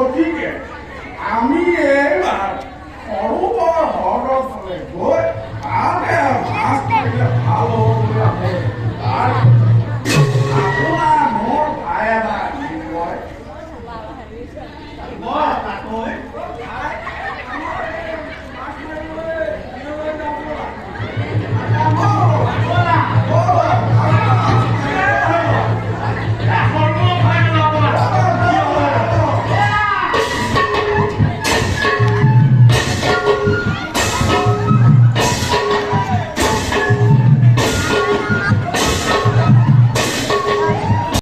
গতিকে আমি এইবাৰ সৰুবৰ হ্ৰদৰ ফালে গৈ তাতে মাছ ধৰিলে ভাল হ'ব বুলি ভাবোঁ। আপোনাৰ মোৰ ভাই এটা মই তাকৈ